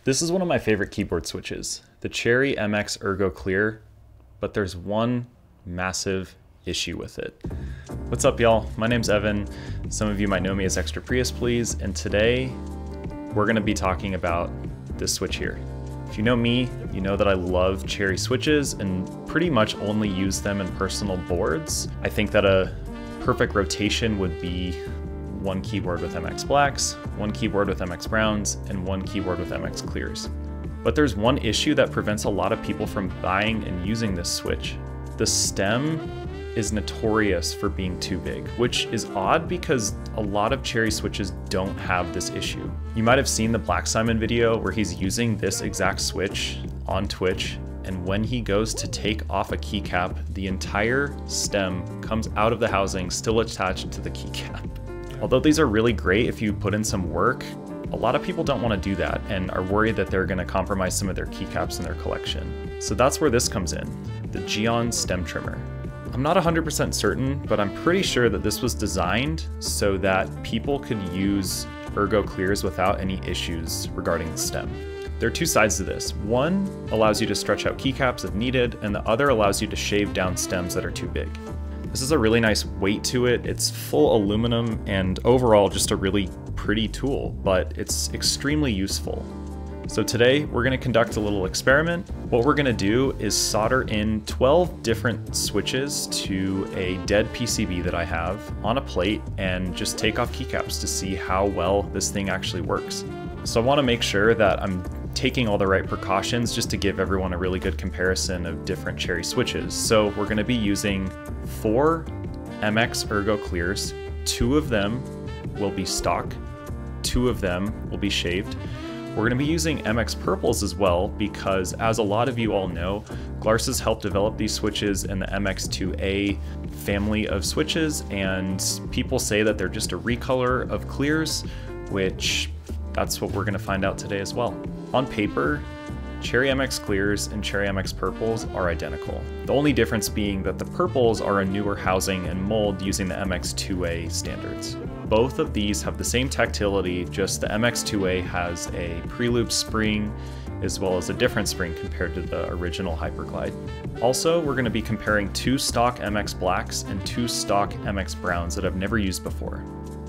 This is one of my favorite keyboard switches, the Cherry MX Ergo Clear, but there's one massive issue with it. What's up, y'all? My name's Evan. Some of you might know me as Extra Prius Please, and today we're gonna be talking about this switch here. If you know me, you know that I love Cherry switches and pretty much only use them in personal boards. I think that a perfect rotation would be one keyboard with MX Blacks, one keyboard with MX Browns, and one keyboard with MX Clears. But there's one issue that prevents a lot of people from buying and using this switch. The stem is notorious for being too big, which is odd because a lot of Cherry switches don't have this issue. You might have seen the Black Simon video where he's using this exact switch on Twitch, and when he goes to take off a keycap, the entire stem comes out of the housing still attached to the keycap. Although these are really great if you put in some work, a lot of people don't want to do that and are worried that they're going to compromise some of their keycaps in their collection. So that's where this comes in, the Geon stem trimmer. I'm not 100% certain, but I'm pretty sure that this was designed so that people could use Ergo Clears without any issues regarding the stem. There are two sides to this. One allows you to stretch out keycaps if needed, and the other allows you to shave down stems that are too big. This is a really nice weight to it. It's full aluminum and overall just a really pretty tool, but it's extremely useful. So today we're gonna conduct a little experiment. What we're gonna do is solder in 12 different switches to a dead PCB that I have on a plate and just take off keycaps to see how well this thing actually works. So I wanna make sure that I'm taking all the right precautions just to give everyone a really good comparison of different Cherry switches. So we're gonna be using 4 MX Ergo Clears. 2 of them will be stock, 2 of them will be shaved. We're gonna be using MX Purples as well because, as a lot of you all know, Glarz has helped develop these switches in the MX2A family of switches, and people say that they're just a recolor of Clears, which that's what we're gonna find out today as well. On paper, Cherry MX Clears and Cherry MX Purples are identical. The only difference being that the Purples are a newer housing and mold using the MX2A standards. Both of these have the same tactility, just the MX2A has a pre-loop spring as well as a different spring compared to the original Hyperglide. Also, we're going to be comparing 2 stock MX Blacks and 2 stock MX Browns that I've never used before.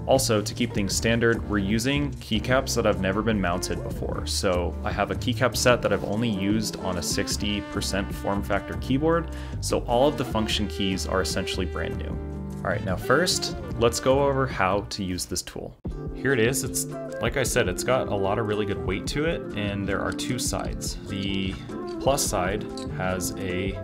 Also, to keep things standard, we're using keycaps that have never been mounted before. So I have a keycap set that I've only used on a 60% form factor keyboard, so all of the function keys are essentially brand new. All right, now first, let's go over how to use this tool. Here it is. It's, like I said, it's got a lot of really good weight to it, and there are 2 sides. The plus side has a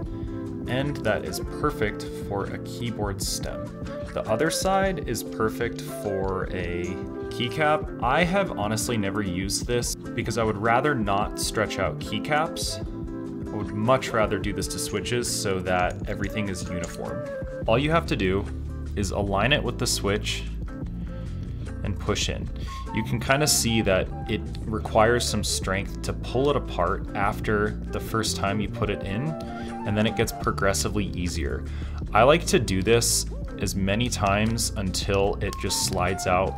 end that is perfect for a keyboard stem. The other side is perfect for a keycap. I have honestly never used this because I would rather not stretch out keycaps. I would much rather do this to switches so that everything is uniform. All you have to do is align it with the switch and push in. You can kind of see that it requires some strength to pull it apart after the first time you put it in, and then it gets progressively easier. I like to do this as many times until it just slides out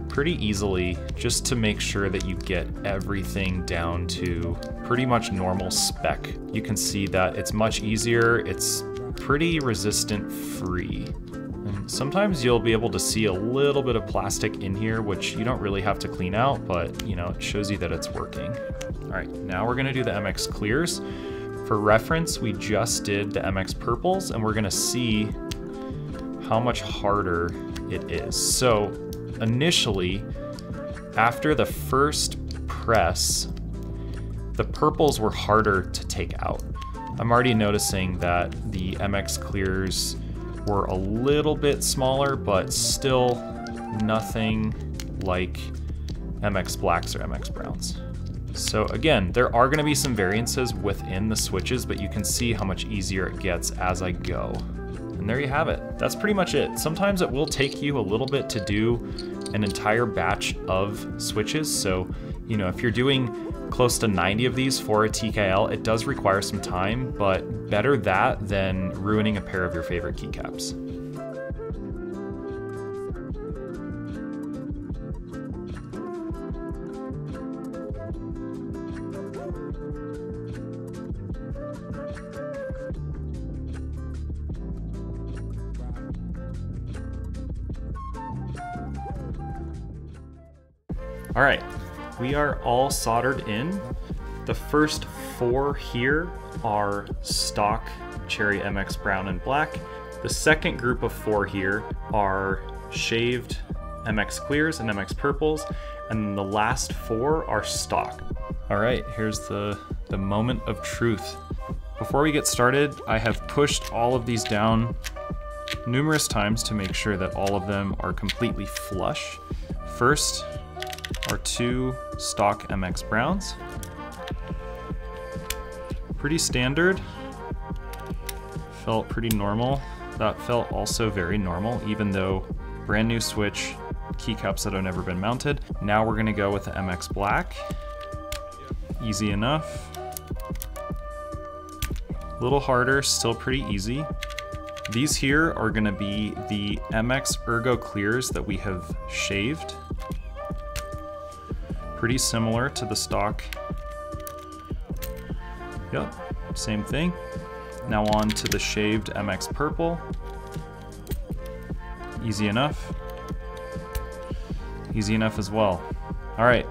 pretty easily, just to make sure that you get everything down to pretty much normal spec. You can see that it's much easier, it's pretty resistant free. And sometimes you'll be able to see a little bit of plastic in here, which you don't really have to clean out, but you know, it shows you that it's working. All right, now we're gonna do the MX Clears. For reference, we just did the MX Purples, and we're gonna see how much harder it is. So initially, after the first press, the Purples were harder to take out. I'm already noticing that the MX Clears were a little bit smaller, but still nothing like MX Blacks or MX Browns. So again, there are gonna be some variances within the switches, but you can see how much easier it gets as I go. And there you have it. That's pretty much it. Sometimes it will take you a little bit to do an entire batch of switches. So, you know, if you're doing close to 90 of these for a TKL, it does require some time, but better that than ruining a pair of your favorite keycaps. All right, we are all soldered in. The first 4 here are stock Cherry MX Brown and Black. The second group of 4 here are shaved MX Clears and MX Purples, and the last 4 are stock. All right, here's the moment of truth. Before we get started, I have pushed all of these down numerous times to make sure that all of them are completely flush. First are 2 stock MX Browns. Pretty standard, felt pretty normal. That felt also very normal, even though brand new switch, keycaps that have never been mounted. Now we're gonna go with the MX Black. Easy enough. A little harder, still pretty easy. These here are gonna be the MX Ergo Clears that we have shaved. Pretty similar to the stock. Yep, same thing. Now on to the shaved MX Purple. Easy enough. Easy enough as well. All right,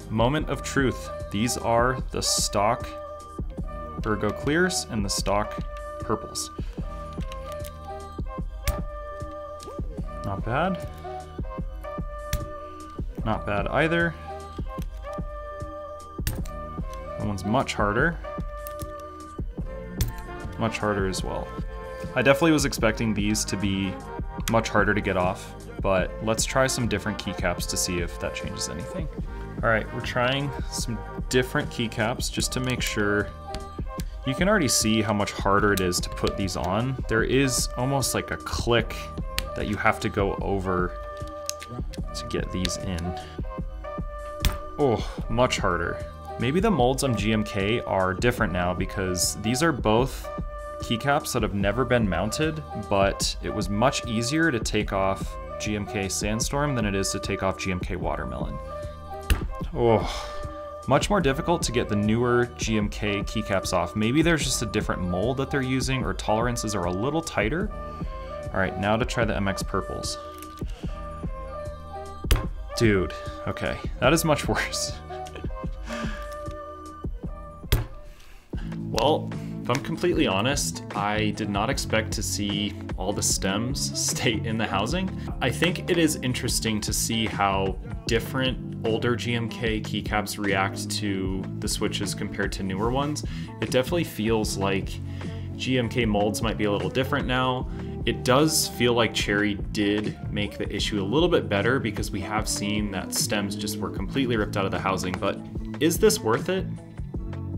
moment of truth. These are the stock Ergo Clears and the stock Purples. Not bad. Not bad either. That one's much harder. Much harder as well. I definitely was expecting these to be much harder to get off, but let's try some different keycaps to see if that changes anything. All right, we're trying some different keycaps just to make sure. You can already see how much harder it is to put these on. There is almost like a click that you have to go over to get these in. Oh, much harder. Maybe the molds on GMK are different now because these are both keycaps that have never been mounted, but it was much easier to take off GMK Sandstorm than it is to take off GMK Watermelon. Oh, much more difficult to get the newer GMK keycaps off. Maybe there's just a different mold that they're using or tolerances are a little tighter. All right, now to try the MX Purples. Dude, okay, that is much worse. Well, if I'm completely honest, I did not expect to see all the stems stay in the housing. I think it is interesting to see how different older GMK keycaps react to the switches compared to newer ones. It definitely feels like GMK molds might be a little different now. It does feel like Cherry did make the issue a little bit better because we have seen that stems just were completely ripped out of the housing, but is this worth it?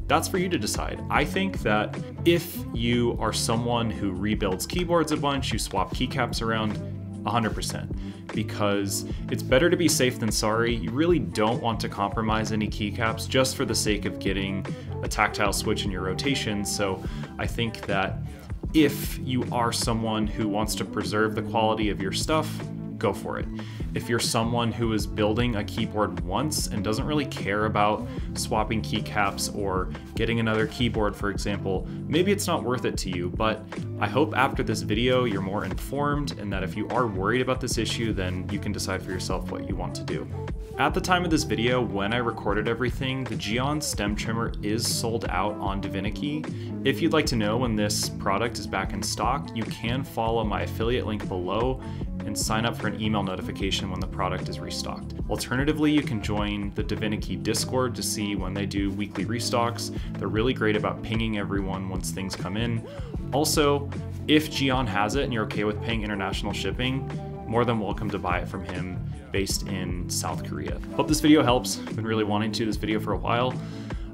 That's for you to decide. I think that if you are someone who rebuilds keyboards a bunch, you swap keycaps around, 100%, because it's better to be safe than sorry. You really don't want to compromise any keycaps just for the sake of getting a tactile switch in your rotation. So I think that if you are someone who wants to preserve the quality of your stuff, go for it. If you're someone who is building a keyboard once and doesn't really care about swapping keycaps or getting another keyboard, for example, maybe it's not worth it to you, but I hope after this video you're more informed and that if you are worried about this issue, then you can decide for yourself what you want to do. At the time of this video, when I recorded everything, the Geon stem trimmer is sold out on Divinity. If you'd like to know when this product is back in stock, you can follow my affiliate link below and sign up for an email notification when the product is restocked. Alternatively, you can join the Divinity Discord to see when they do weekly restocks. They're really great about pinging everyone once things come in. Also, if Geon has it and you're okay with paying international shipping, more than welcome to buy it from him based in South Korea. Hope this video helps. I've been really wanting to do this video for a while.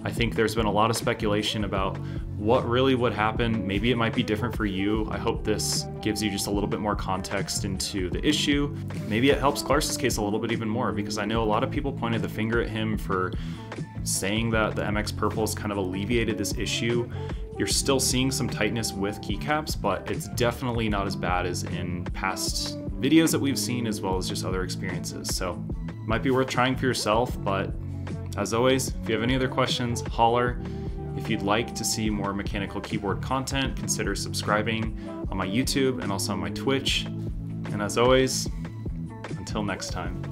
I think there's been a lot of speculation about what really would happen. Maybe it might be different for you. I hope this gives you just a little bit more context into the issue. Maybe it helps Klars's case a little bit even more, because I know a lot of people pointed the finger at him for saying that the MX Purples kind of alleviated this issue. You're still seeing some tightness with keycaps, but it's definitely not as bad as in past videos that we've seen, as well as just other experiences. So might be worth trying for yourself, but as always, if you have any other questions, holler. If you'd like to see more mechanical keyboard content, consider subscribing on my YouTube and also on my Twitch. And as always, until next time.